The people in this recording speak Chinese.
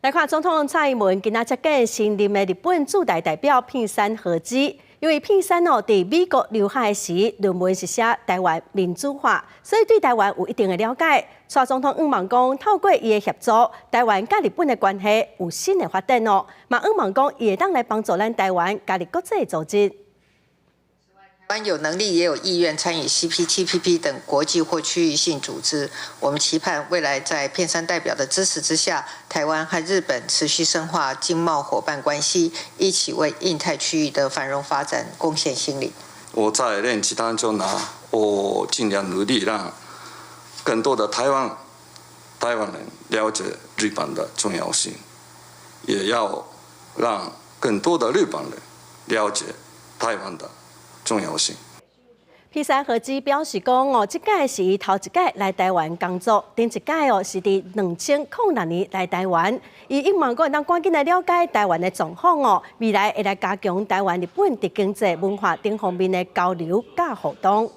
来看总统蔡英文今仔接见新任的日本驻台代表片山和之，因为片山在美国留学时，论文是写台湾民主化，所以对台湾有一定的了解。蔡总统望讲，透过伊的协助，台湾甲日本的关系有新的发展哦。嘛望讲，伊会当来帮助咱台湾加入国际组织。 台湾有能力也有意愿参与 CPTPP 等国际或区域性组织。我们期盼未来在片山代表的支持之下，台湾和日本持续深化经贸伙伴关系，一起为印太区域的繁荣发展贡献心力。我在任期当中呢，我尽量努力让更多的台湾人了解日本的重要性，也要让更多的日本人了解台湾的 重要性。片山和之表示讲这届是伊头一届来台湾工作，顶一届是伫2006年来台湾。伊望讲当赶紧来了解台湾的状况未来会来加强台湾日本伫经济、文化等方面的交流甲互动。